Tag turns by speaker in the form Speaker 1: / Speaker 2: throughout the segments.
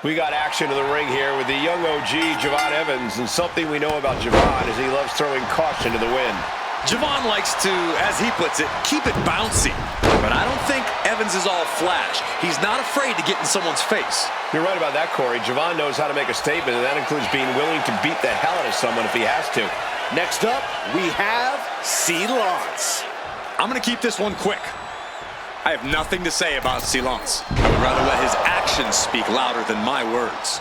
Speaker 1: We got action in the ring here with the young OG, Javon Evans, and something we know about Javon is he loves throwing caution to the wind.
Speaker 2: Javon likes to, as he puts it, keep it bouncy. But I don't think Evans is all flash. He's not afraid to get in someone's face.
Speaker 1: You're right about that, Corey. Javon knows how to make a statement, and that includes being willing to beat the hell out of someone if he has to.
Speaker 3: Next up, we have Silence.
Speaker 2: I'm going to keep this one quick. I have nothing to say about Silence. I would rather let his actions speak louder than my words.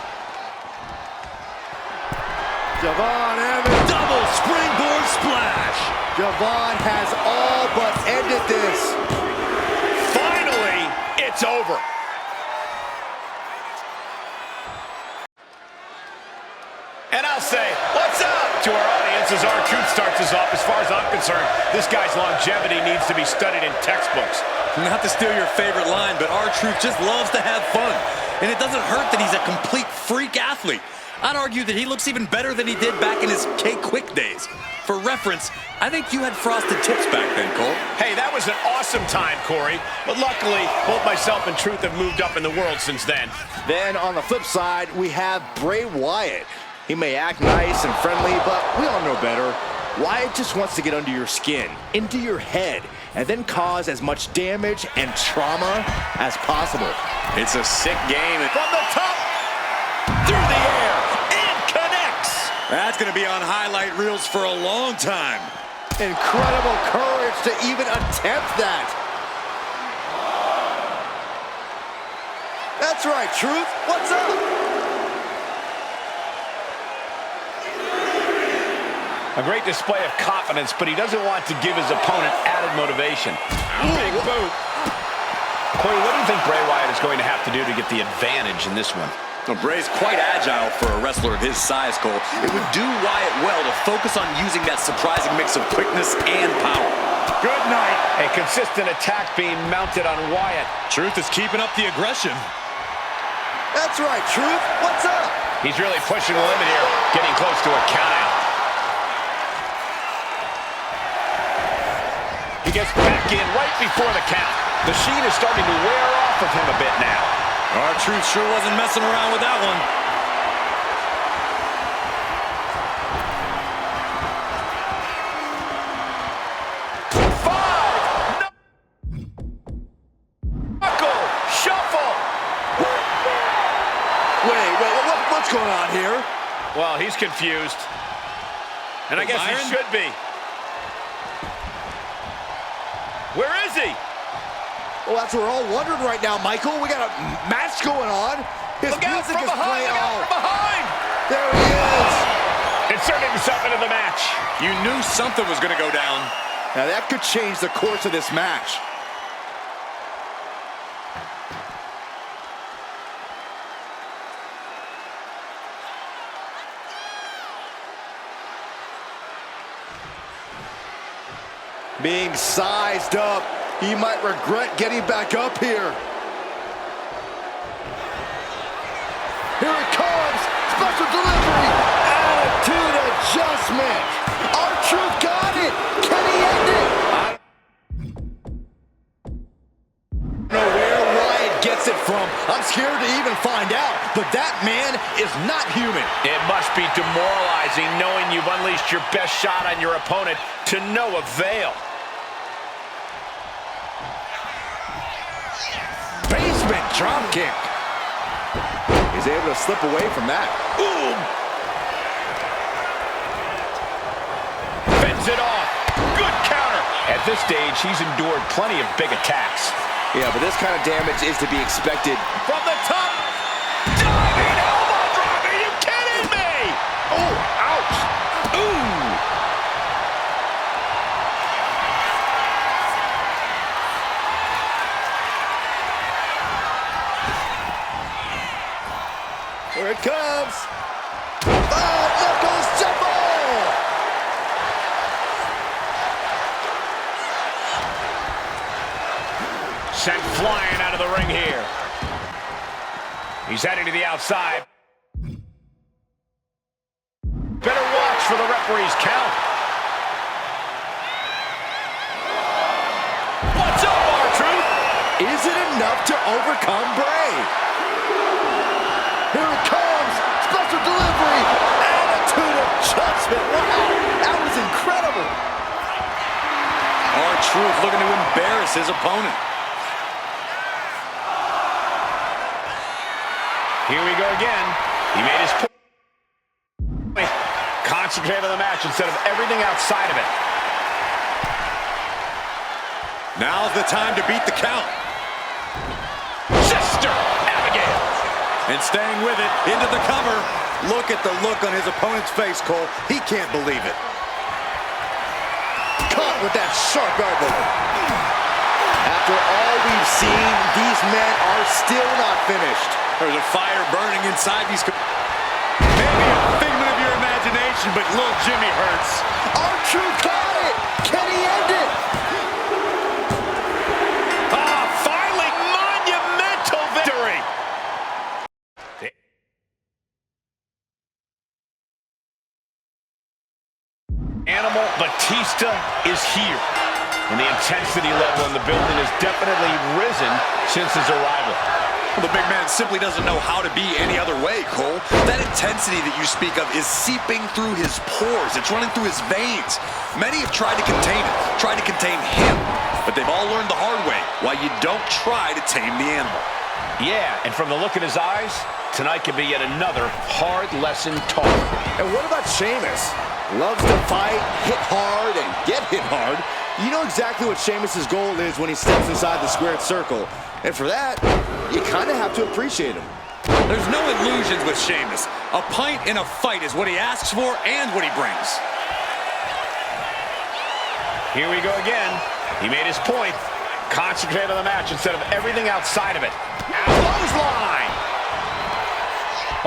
Speaker 3: Javon Evans.
Speaker 2: Double springboard splash.
Speaker 3: Javon has all but ended this.
Speaker 1: Finally, it's over. And I'll say, what's up to our audience as R-Truth starts us off. As far as I'm concerned, this guy's longevity needs to be studied in textbooks.
Speaker 2: Not to steal your favorite line, but R-Truth just loves to have fun. And it doesn't hurt that he's a complete freak athlete. I'd argue that he looks even better than he did back in his K-Quick days. For reference, I think you had frosted tips back then, Cole.
Speaker 1: Hey, that was an awesome time, Corey. But luckily, both myself and Truth have moved up in the world since then.
Speaker 3: Then on the flip side, we have Bray Wyatt. He may act nice and friendly, but we all know better. Wyatt just wants to get under your skin, into your head, and then cause as much damage and trauma as possible.
Speaker 2: It's a sick game.
Speaker 1: From the top, through the air, and connects.
Speaker 2: That's going to be on highlight reels for a long time.
Speaker 3: Incredible courage to even attempt that. That's right, Truth. What's up?
Speaker 1: A great display of confidence, but he doesn't want to give his opponent added motivation. Big boot. Corey, what do you think Bray Wyatt is going to have to do to get the advantage in this one?
Speaker 2: Well, Bray's quite agile for a wrestler of his size, Cole. It would do Wyatt well to focus on using that surprising mix of quickness and power.
Speaker 1: Good night. A consistent attack being mounted on Wyatt.
Speaker 2: Truth is keeping up the aggression.
Speaker 3: That's right, Truth. What's up?
Speaker 1: He's really pushing the limit here, getting close to a countout. He gets back in right before the count. The sheen is starting to wear off of him a bit now.
Speaker 2: R-Truth sure wasn't messing around with that one.
Speaker 1: Knuckle shuffle.
Speaker 3: Wait, what's going on here?
Speaker 1: Well, he's confused. And I guess he should be. Where is he?
Speaker 3: Well, that's what we're all wondering right now, Michael. We got a match going on. His
Speaker 1: Look out
Speaker 3: music
Speaker 1: from
Speaker 3: is
Speaker 1: behind,
Speaker 3: playing.
Speaker 1: look out from behind!
Speaker 3: There he is.
Speaker 1: Inserting himself into the match.
Speaker 2: You knew something was going to go down.
Speaker 3: Now that could change the course of this match. Being sized up, he might regret getting back up here. Here it comes, special delivery, attitude adjustment. R-Truth got it, can he end it? I don't know where Wyatt gets it from. I'm scared to even find out, but that man is not human.
Speaker 1: It must be demoralizing knowing you've unleashed your best shot on your opponent to no avail.
Speaker 3: Basement drop kick. He's able to slip away from that.
Speaker 1: Ooh. Fends it off. Good counter. At this stage, he's endured plenty of big attacks.
Speaker 3: Yeah, but this kind of damage is to be expected.
Speaker 1: From the top. Diving elbow drop. Are you kidding me? Oh, ouch. Ooh.
Speaker 3: Here it comes. Oh, knuckles jumble!
Speaker 1: Sent flying out of the ring here. He's heading to the outside. Better watch for the referee's count. What's up, R-Truth?
Speaker 3: Is it enough to overcome Bray? Here
Speaker 2: his opponent.
Speaker 1: Here we go again. He made his point. Concentrate on the match instead of everything outside of it.
Speaker 2: Now's the time to beat the count.
Speaker 1: Sister Abigail.
Speaker 2: And staying with it, into the cover. Look at the look on his opponent's face, Cole. He can't believe it.
Speaker 3: Caught with that sharp elbow. After all we've seen, these men are still not finished.
Speaker 2: There's a fire burning inside these... Maybe a figment of your imagination, but little Jimmy hurts.
Speaker 3: R-Truth got it! Can he end it?
Speaker 1: Finally, monumental victory! Animal Batista is here. And the intensity level in the building has definitely risen since his arrival.
Speaker 2: Well, the big man simply doesn't know how to be any other way, Cole. That intensity that you speak of is seeping through his pores. It's running through his veins. Many have tried to contain it, tried to contain him, but they've all learned the hard way why you don't try to tame the animal.
Speaker 1: Yeah, and from the look in his eyes, tonight could be yet another hard lesson taught.
Speaker 3: And what about Sheamus? Loves to fight, hit hard, and get hit hard. You know exactly what Sheamus's goal is when he steps inside the squared circle. And for that, you kind of have to appreciate him.
Speaker 2: There's no illusions with Sheamus. A pint in a fight is what he asks for and what he brings.
Speaker 1: Here we go again. He made his point. Concentrate on the match instead of everything outside of it. Clothesline!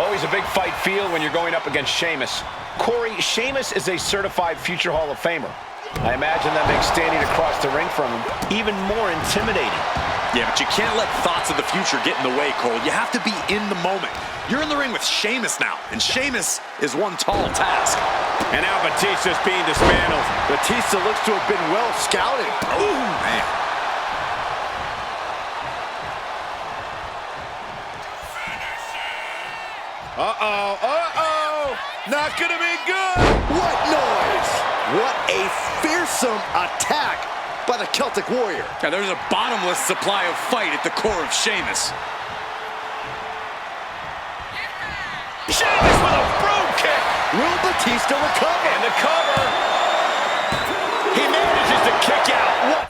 Speaker 1: Always a big fight feel when you're going up against Sheamus. Corey, Sheamus is a certified future Hall of Famer. I imagine that makes standing across the ring from him even more intimidating.
Speaker 2: Yeah, but you can't let thoughts of the future get in the way, Cole. You have to be in the moment. You're in the ring with Sheamus now, and Sheamus is one tall task.
Speaker 1: And now Batista's being dismantled.
Speaker 3: Batista looks to have been well scouted.
Speaker 2: Oh, man.
Speaker 1: Not gonna be good!
Speaker 3: What noise? What a fearsome attack by the Celtic Warrior.
Speaker 2: Now, there's a bottomless supply of fight at the core of Sheamus.
Speaker 1: Sheamus with a broom kick!
Speaker 3: Will Batista recover?
Speaker 1: And the cover! He manages to kick out. What?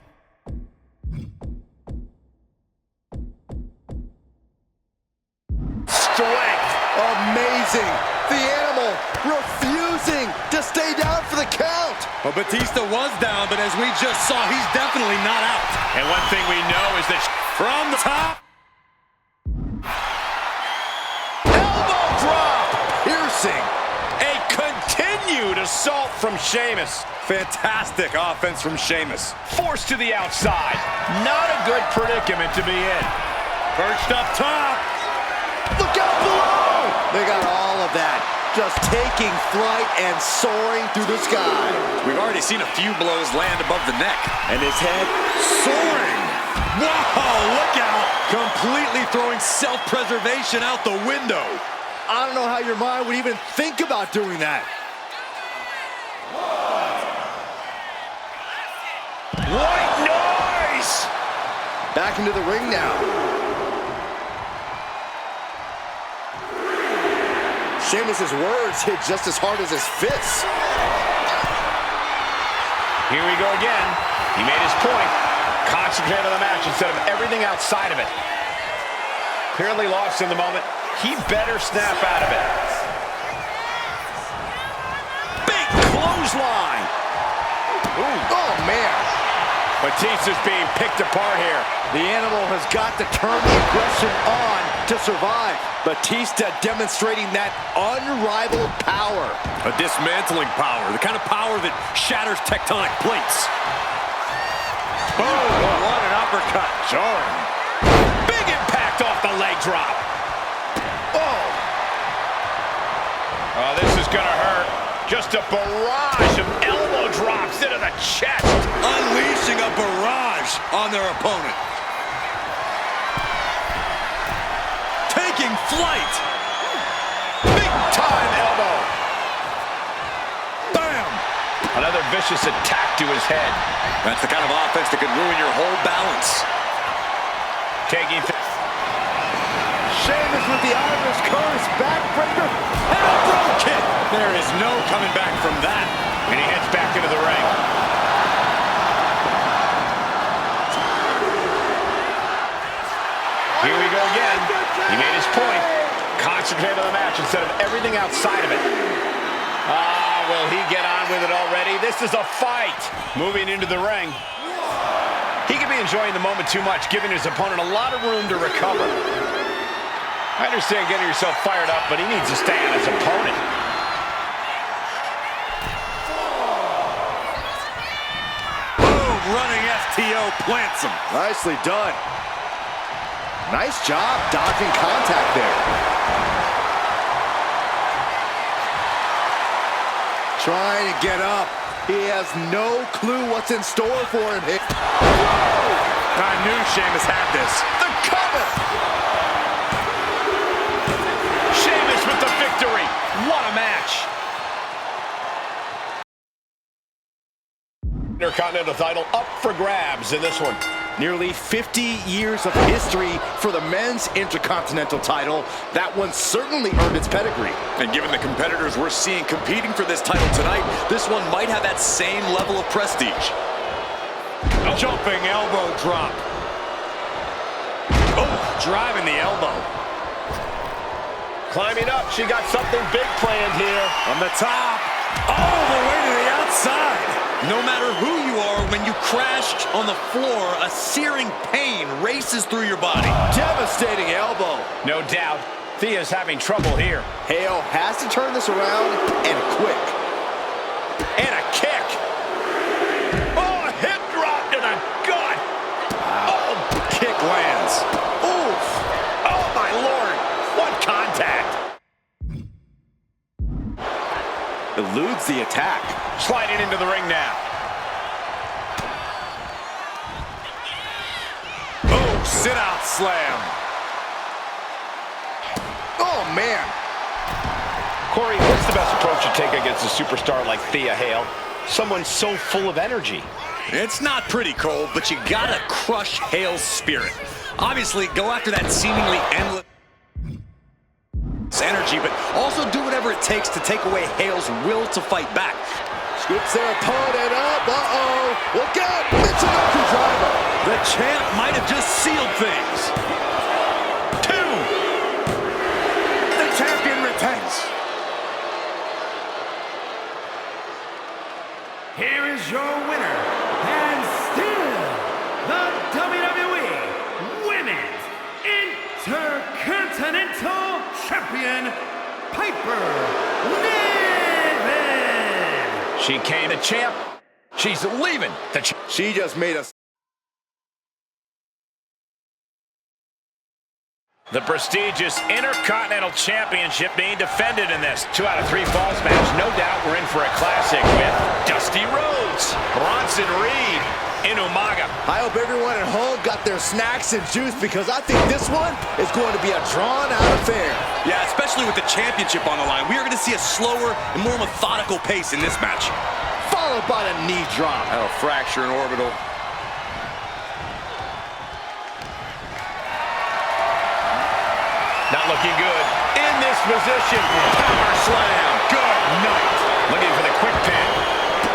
Speaker 1: Strength!
Speaker 3: Amazing! The animal refusing to stay down for the count.
Speaker 2: Well, Batista was down, but as we just saw, he's definitely not out.
Speaker 1: And one thing we know is that
Speaker 2: From the top.
Speaker 1: elbow drop!
Speaker 3: Piercing.
Speaker 1: A continued assault from Sheamus.
Speaker 2: Fantastic offense from Sheamus.
Speaker 1: Forced to the outside. Not a good predicament to be in.
Speaker 2: Perched up top.
Speaker 3: Look out below! They got all of that. Just taking flight and soaring through the sky.
Speaker 2: We've already seen a few blows land above the neck.
Speaker 3: And his head soaring.
Speaker 2: Whoa, look out. Completely throwing self-preservation out the window.
Speaker 3: I don't know how your mind would even think about doing that.
Speaker 1: What noise!
Speaker 3: Back into the ring now. Sheamus's words hit just as hard as his fists.
Speaker 1: Here we go again. He made his point. Concentrate on the match instead of everything outside of it. Clearly lost in the moment. He better snap out of it. Big clothesline.
Speaker 3: Ooh. Oh, man.
Speaker 1: Batista's being picked apart here.
Speaker 3: The animal has got to turn the aggression on to survive. Batista demonstrating that unrivaled power.
Speaker 2: A dismantling power, the kind of power that shatters tectonic plates.
Speaker 1: Boom! What an uppercut. Jarring. Big impact off the leg drop. Oh, this is gonna hurt. Just a barrage of elbow drops into the chest.
Speaker 2: Unleashing a barrage on their opponent. Taking flight.
Speaker 1: Big time elbow.
Speaker 2: Bam!
Speaker 1: Another vicious attack to his head.
Speaker 2: That's the kind of offense that could ruin your whole balance.
Speaker 1: Taking
Speaker 3: Sheamus with the Irish curse, backbreaker,
Speaker 2: And a Bro kick. There is no coming back from that.
Speaker 1: and he heads back into the ring. Here we go again. He made his point. Concentrate on the match instead of everything outside of it. Will he get on with it already? This is a fight. Moving into the ring. He could be enjoying the moment too much, giving his opponent a lot of room to recover. I understand getting yourself fired up, but he needs to stay on his opponent.
Speaker 2: Boom, running FTO plants him.
Speaker 3: nicely done. Nice job dodging contact there. Trying to get up. He has no clue what's in store for him.
Speaker 2: I knew Sheamus had this.
Speaker 3: The cover.
Speaker 1: Sheamus with the victory. What a match. Intercontinental title up for grabs in this one.
Speaker 3: Nearly 50 years of history for the men's Intercontinental title. That one certainly earned its pedigree.
Speaker 2: And given the competitors we're seeing competing for this title tonight, this one might have that same level of prestige.
Speaker 1: Jumping elbow drop. Oh, driving the elbow. Climbing up, she got something big planned here.
Speaker 2: On the top, all the way to the outside. No matter who you are, when you crash on the floor, a searing pain races through your body.
Speaker 3: Devastating elbow.
Speaker 1: No doubt, Thea's having trouble here.
Speaker 3: Hale has to turn this around, and quick.
Speaker 1: And a kick. Oh, a hip drop to the gut.
Speaker 2: Oh, kick lands.
Speaker 1: Oof. Oh, my Lord. What contact.
Speaker 3: Eludes the attack.
Speaker 1: Sliding into the ring now.
Speaker 2: Oh, sit-out slam.
Speaker 3: Oh, man.
Speaker 1: Corey, what's the best approach to take against a superstar like Thea Hale? Someone so full of energy.
Speaker 2: It's not pretty, Cole, but you gotta crush Hale's spirit. Obviously, go after that seemingly endless energy, but also do whatever it takes to take away Hale's will to fight back.
Speaker 3: Scoops their opponent up. Uh-oh. Look out. Mitsubishi driver.
Speaker 2: The champ might have just sealed things. 2. The champion retains.
Speaker 4: Here is your winner, and still the WWE Women's Intercontinental Champion, Piper Niven.
Speaker 1: She came the champ. She's leaving the champ.
Speaker 3: She just made us.
Speaker 1: The prestigious Intercontinental Championship being defended in this 2 out of 3 falls match. No doubt we're in for a classic with Dusty Rhodes, Bronson Reed, and Umaga.
Speaker 3: I hope everyone at home got their snacks and juice because I think this one is going to be a drawn-out affair.
Speaker 2: Yeah, especially with the championship on the line. We are going to see a slower and more methodical pace in this match.
Speaker 3: Followed by the knee drop.
Speaker 2: That'll fracture an orbital.
Speaker 1: Not looking good. In this position, power slam. Good night. Looking for the quick pin.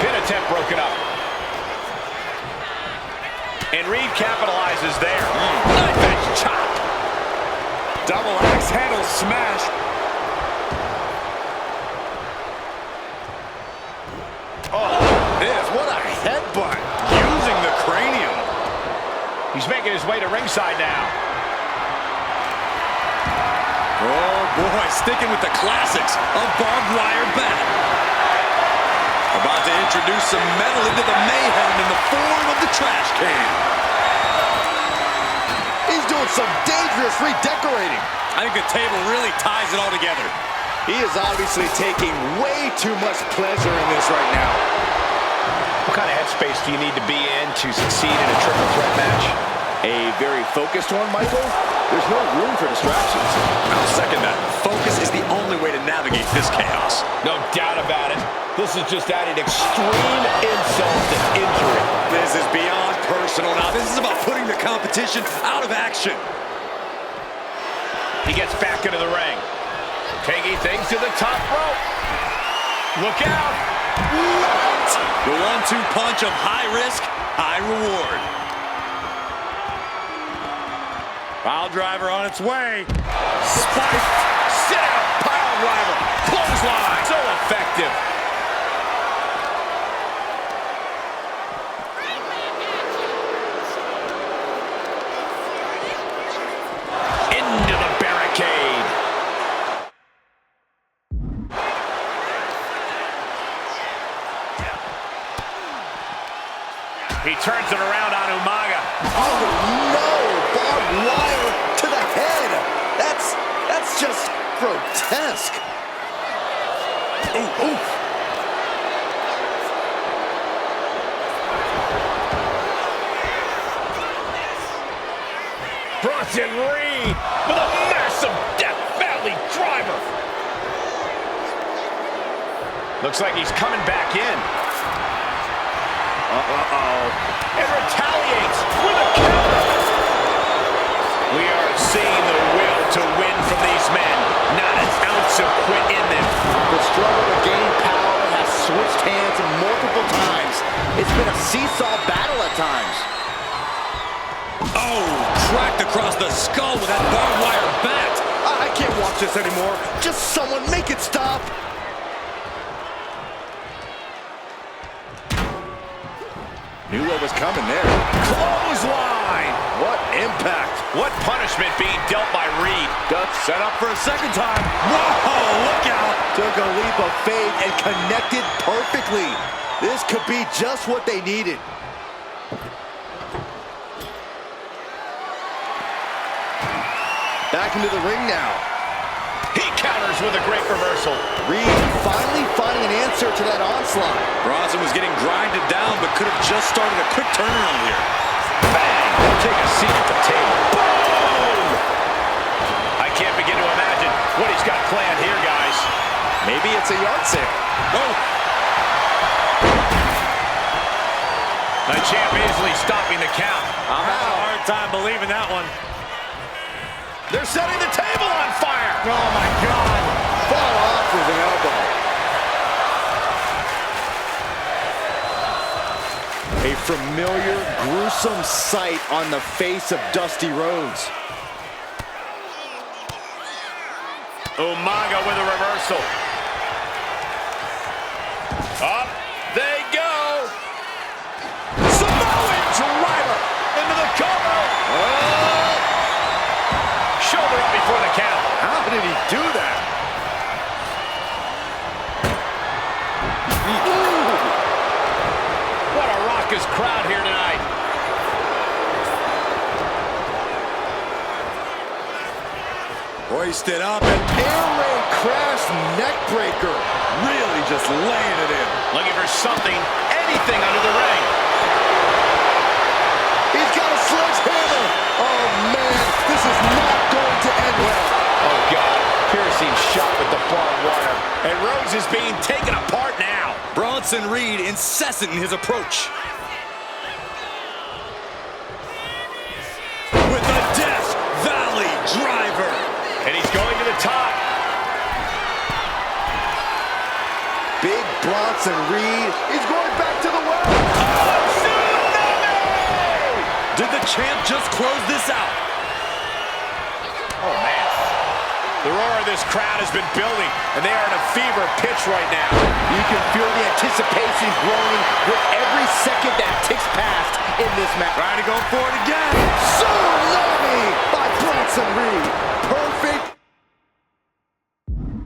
Speaker 1: Pin attempt broken up. And Reed capitalizes there. Knife edge chop.
Speaker 2: Double axe handle smash.
Speaker 3: Oh, this, what a headbutt.
Speaker 2: Using the cranium.
Speaker 1: He's making his way to ringside now.
Speaker 2: Oh boy, sticking with the classics of barbed wire bat. About to introduce some metal into the mayhem in the form of the trash can.
Speaker 3: He's doing some dangerous redecorating.
Speaker 2: I think the table really ties it all together.
Speaker 3: He is obviously taking way too much pleasure in this right now.
Speaker 1: What kind of headspace do you need to be in to succeed in a triple threat match?
Speaker 3: A very focused one, Michael. There's no room for distractions.
Speaker 2: I'll second that. Focus is the only way to navigate this chaos.
Speaker 1: No doubt about it. This is just adding extreme insult to injury.
Speaker 2: This is beyond personal now. This is about putting the competition out of action.
Speaker 1: He gets back into the ring. Taking things to the top rope. Look out.
Speaker 2: What? The 1-2 punch of high risk, high reward.
Speaker 3: Pile driver on its way.
Speaker 1: Spiked. Sit out. Pile driver. Clothesline. So effective. Into the barricade. He turns it around on Umaga.
Speaker 3: Oh no! Barbed wire to the head. That's just grotesque. Ooh, ooh.
Speaker 1: Bronson Reed with a massive Death Valley driver. Looks like he's coming back in. Uh-oh. And retaliates with a counter. We are seeing the will to win from these men. Not an ounce of quit in them.
Speaker 3: The struggle to gain power has switched hands multiple times. It's been a seesaw battle at times.
Speaker 2: Oh, cracked across the skull with that barbed wire bat.
Speaker 3: I can't watch this anymore. Just someone make it stop. Knew what was coming there.
Speaker 1: Clothesline.
Speaker 3: What impact.
Speaker 1: What punishment being dealt by Reed.
Speaker 3: Duck set up for a second time.
Speaker 2: Whoa, look out.
Speaker 3: Took a leap of faith and connected perfectly. This could be just what they needed. Back into the ring now.
Speaker 1: He counters with a great reversal.
Speaker 3: Reed finally finding an answer to that onslaught.
Speaker 2: Bronson was getting grinded down, but could have just started a quick turnaround here.
Speaker 1: Bang! Take a seat at the table. Boom! I can't begin to imagine what he's got planned here, guys.
Speaker 3: Maybe it's a yard sale.
Speaker 2: Oh!
Speaker 1: The champ easily stopping the count.
Speaker 2: I'm having a hard time believing that one.
Speaker 1: They're setting the table on fire.
Speaker 3: Oh my God! Fought off with an elbow. A familiar, gruesome sight on the face of Dusty Rhodes.
Speaker 1: Umaga with a reversal. Up they go. Samoan driver into the cover. Oh. Shoulder up before the count.
Speaker 3: How did he do that?
Speaker 1: What a raucous crowd here tonight.
Speaker 2: Hoisted up and
Speaker 3: Air raid crash neck breaker.
Speaker 2: really just laying it in.
Speaker 1: Looking for something, anything under the ring.
Speaker 3: He's got a sledgehammer. Oh man, this is not going to end well.
Speaker 1: Oh God, piercing shot with the barbed wire. And Rhodes is being taken apart now.
Speaker 2: Bronson Reed incessant in his approach. With the Death Valley driver.
Speaker 1: And he's going to the top.
Speaker 3: Big Bronson Reed is going back to the well.
Speaker 2: Did the champ just close this out?
Speaker 1: Oh man. The roar of this crowd has been building, and they are in a fever pitch right now.
Speaker 3: You can feel the anticipation growing with every second that ticks past in this match.
Speaker 2: Trying to go for it again.
Speaker 3: Tsunami by Bronson Reed. Perfect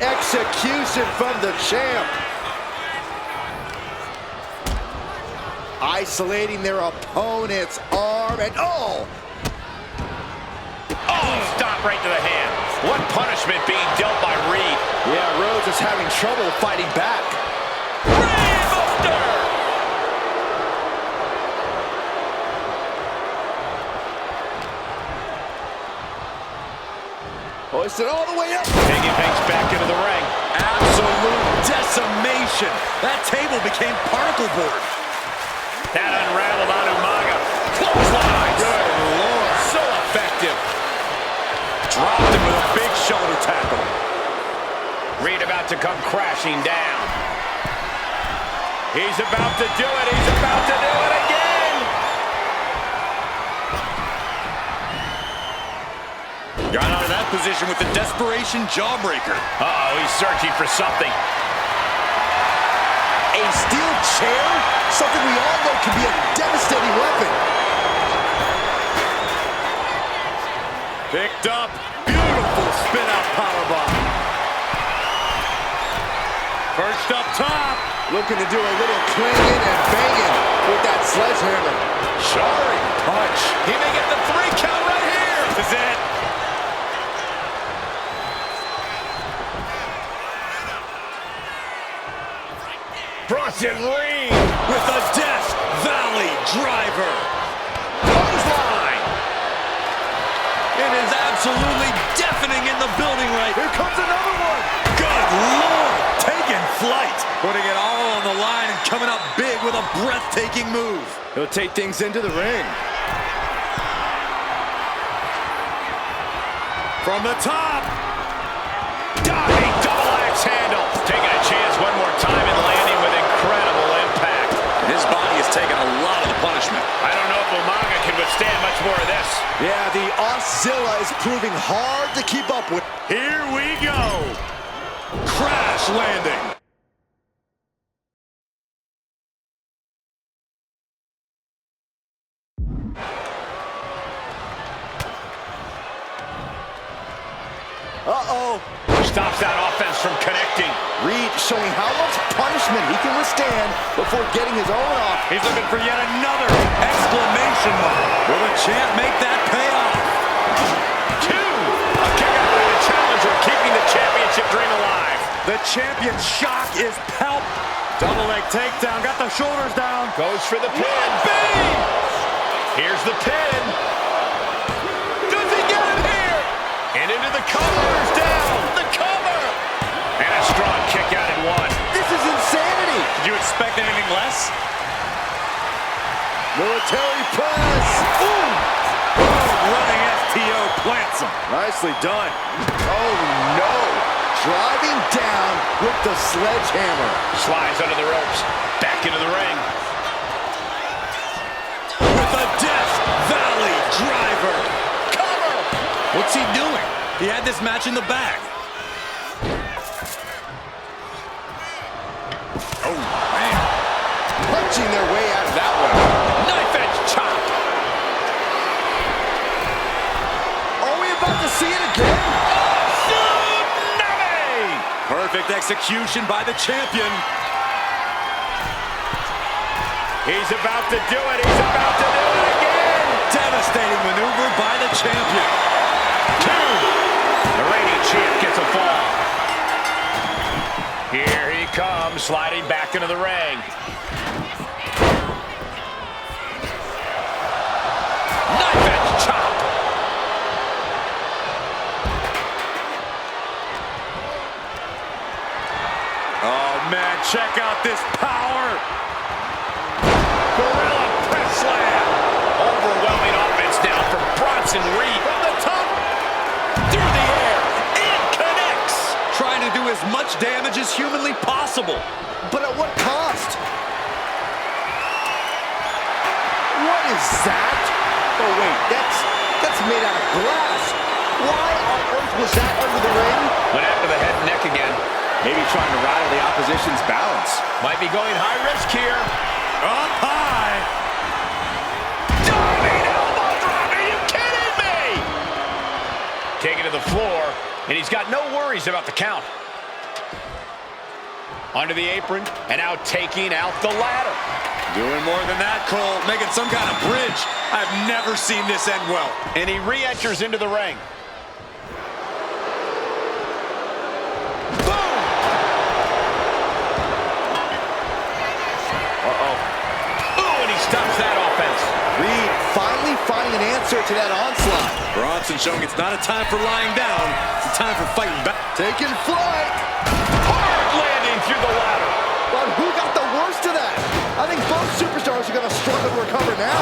Speaker 3: execution from the champ. Isolating their opponent's arm and oh!
Speaker 1: Oh, stop right to the hand. What punishment being dealt by Reed.
Speaker 3: Yeah, Rhodes is having trouble fighting back.
Speaker 1: Brainbuster!
Speaker 3: Hoisted all the way up.
Speaker 1: Taking things back into the ring.
Speaker 2: Absolute decimation. That table became particle board.
Speaker 1: That unraveled on Umaga. Clothesline.
Speaker 3: Good Lord.
Speaker 1: So effective.
Speaker 2: Dropped him with a big shoulder tackle.
Speaker 1: Reed about to come crashing down. He's about to do it. He's about to do it again.
Speaker 2: Got out of that position with the desperation jawbreaker.
Speaker 1: Uh-oh, he's searching for something.
Speaker 3: A steel chair? Something we all know can be a devastating weapon.
Speaker 2: Picked up. Beautiful spin-out powerbomb. Perched up top.
Speaker 3: Looking to do a little clanging and banging with that sledgehammer.
Speaker 1: Sorry. Punch. He may get the 3 count right here.
Speaker 2: This is it.
Speaker 1: Bronson Reed
Speaker 2: With a Death Valley driver.
Speaker 1: clothesline.
Speaker 2: It is absolutely deafening in the building right.
Speaker 3: Here comes another one.
Speaker 2: Good Lord. Taking flight. Putting it all on the line and coming up big with a breathtaking move.
Speaker 3: He'll take things into the ring.
Speaker 2: From the top.
Speaker 1: Diving double axe handle. Taking a chance one more time and landing with incredible impact.
Speaker 2: His body has taken a lot of the punishment.
Speaker 1: I don't know if Umaga can withstand much more of this.
Speaker 3: Yeah, the Auszilla is proving hard to keep up with.
Speaker 2: Here we go. Crash landing.
Speaker 3: Uh-oh.
Speaker 1: Stops that offense from connecting.
Speaker 3: Reed showing how much punishment he can withstand before getting his own off.
Speaker 2: He's looking for yet another exclamation mark. Will the champ make that pay off?
Speaker 1: 2. A kick out by the challenger, keeping the championship dream alive.
Speaker 2: The champion's shock is palpable. Double leg takedown, got the shoulders down.
Speaker 1: Goes for the pin.
Speaker 2: Bang!
Speaker 1: Here's the pin. Does he get it here? And into the covers down. The cover. And a strong kick out at 1.
Speaker 3: This is insanity.
Speaker 2: Did you expect anything less?
Speaker 3: Military press.
Speaker 2: Ooh! Running FTO plants him.
Speaker 3: Nicely done. Oh, no. Driving down with the sledgehammer.
Speaker 1: Slides under the ropes. Back into the ring.
Speaker 2: With a Death Valley driver.
Speaker 1: Cover.
Speaker 2: What's he doing? He had this match in the bag. Oh, man.
Speaker 3: Punching their way out of that one.
Speaker 1: Knife edge chop.
Speaker 3: Are we about to see it again?
Speaker 1: Tsunami.
Speaker 2: Perfect execution by the champion.
Speaker 1: He's about to do it. He's about to do it again.
Speaker 2: Devastating maneuver by the champion.
Speaker 1: 2. The reigning champ gets a fall. Here he comes, sliding back into the ring. Knife edge chop.
Speaker 2: Oh, man, check out this power.
Speaker 1: Gorilla press slam. Overwhelming offense now from Bronson Reed. From the top. Through the air. It connects.
Speaker 2: Trying to do as much damage as humanly possible.
Speaker 3: But at what cost? What is that? Oh, wait, that's made out of glass. Why on earth was that under the ring?
Speaker 1: Went after the head and neck again.
Speaker 3: Maybe trying to rattle the opposition's balance.
Speaker 1: Might be going high risk here.
Speaker 2: Up high.
Speaker 1: Diving elbow drop. Are you kidding me? Taken to the floor, and he's got no worries about the count. Under the apron, and now taking out the ladder.
Speaker 2: Doing more than that, Cole. Making some kind of bridge. I've never seen this end well.
Speaker 1: And he re-enters into the ring. Boom! Uh-oh. Ooh, and he stops that offense.
Speaker 3: Reed finally finding an answer to that onslaught.
Speaker 2: Bronson showing it's not a time for lying down. It's a time for fighting back.
Speaker 3: Taking flight.
Speaker 1: Hard landing through the ladder.
Speaker 3: But who got the worst of that? I think both superstars are going to struggle to recover now.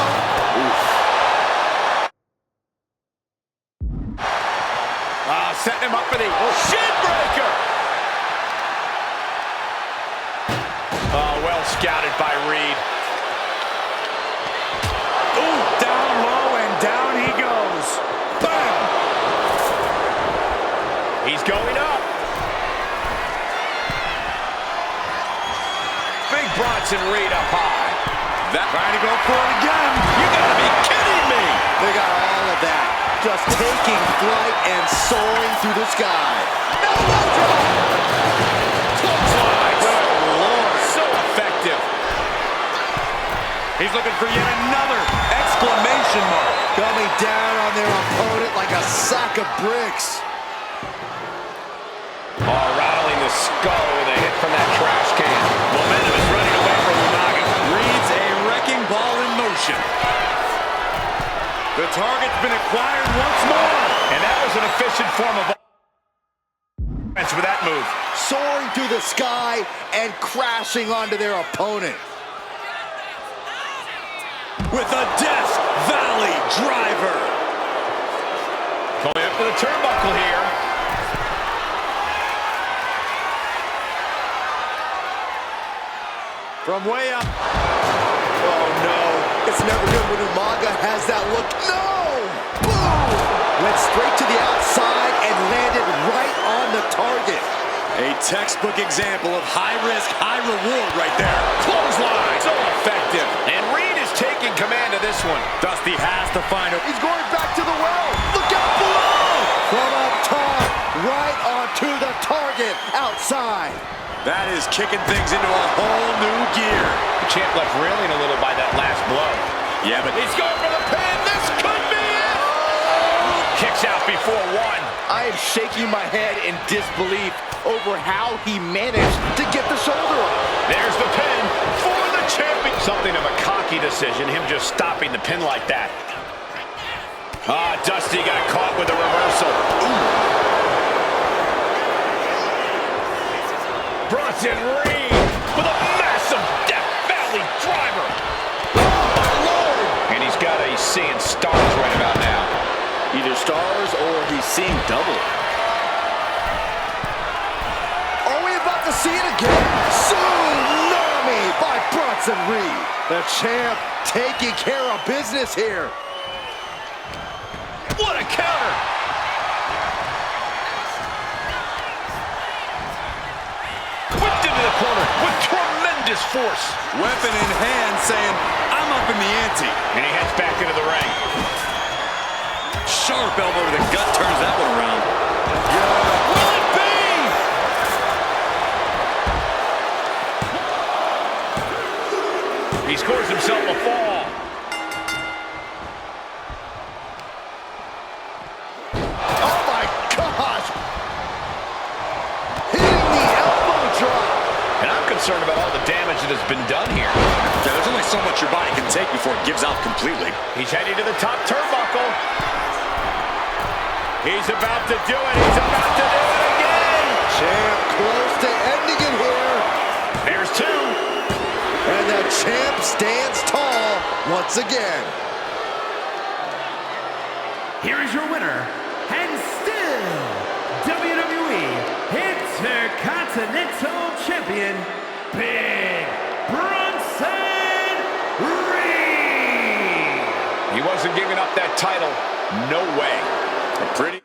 Speaker 1: Setting him up for the shin breaker. Oh, well scouted by Reed.
Speaker 2: Ooh, down low and down he goes. Bam!
Speaker 1: He's going up. Big Bronson Reed up high.
Speaker 2: Trying to go for it again.
Speaker 1: You gotta be kidding me.
Speaker 3: They got all of that. Just taking flight and soaring through the sky. Elbow drop!
Speaker 1: Clothesline. Good Lord. So effective.
Speaker 2: He's looking for yet another exclamation mark.
Speaker 3: Coming down on their opponent like a sack of bricks.
Speaker 1: Oh, rattling the skull with a hit from that trash can. Momentum is running away from Umaga.
Speaker 2: Reads a wrecking ball in motion. The target's been acquired once more.
Speaker 1: And that was an efficient form of offense with that move.
Speaker 3: Soaring through the sky and crashing onto their opponent.
Speaker 2: With a Death Valley driver.
Speaker 1: Going up to the turnbuckle here.
Speaker 3: From way up. Oh no, it's never good when Umaga has that look. No! Boom! Went straight to the outside and landed right on the target.
Speaker 2: A textbook example of high risk, high reward right there.
Speaker 1: Clothesline. So effective. And Reed is taking command of this one.
Speaker 2: Dusty has to find a...
Speaker 3: He's going back to the well. Look out below! From up top, right onto the target outside.
Speaker 2: That is kicking things into a whole new gear.
Speaker 1: The champ left reeling a little by that last blow.
Speaker 2: Yeah, but
Speaker 1: He's going for the pin. This could be it. Kicks out before one.
Speaker 3: I am shaking my head in disbelief over how he managed to get the shoulder up.
Speaker 1: There's the pin for the champion. Something of a cocky decision, him just stopping the pin like that. Dusty got caught with a reversal. Ooh. Bronson Reed with a massive Death Valley driver. Oh, my Lord. And he's got a seeing stars right about now.
Speaker 3: Either stars or he's seeing double. Are we about to see it again? Tsunami by Bronson Reed. The champ taking care of business here.
Speaker 1: What a counter. Whipped into the corner with tremendous force.
Speaker 2: weapon in hand saying, I'm up in the ante.
Speaker 1: And he heads back into the ring.
Speaker 2: Sharp elbow to the gut turns that one around.
Speaker 1: Will it be? He scores himself a fall.
Speaker 3: Oh my gosh! Hitting the elbow drop.
Speaker 1: And I'm concerned about all the damage that has been done here.
Speaker 2: Yeah, there's only so much your body can take before it gives out completely.
Speaker 1: He's heading to the top turnbuckle. He's about to do it. He's about to do it again.
Speaker 3: Champ close to ending it here.
Speaker 1: There's two.
Speaker 3: And the champ stands tall once again.
Speaker 4: Here is your winner, and still WWE Intercontinental Champion, Big Bronson Reed.
Speaker 1: He wasn't giving up that title. No way.
Speaker 2: A pretty...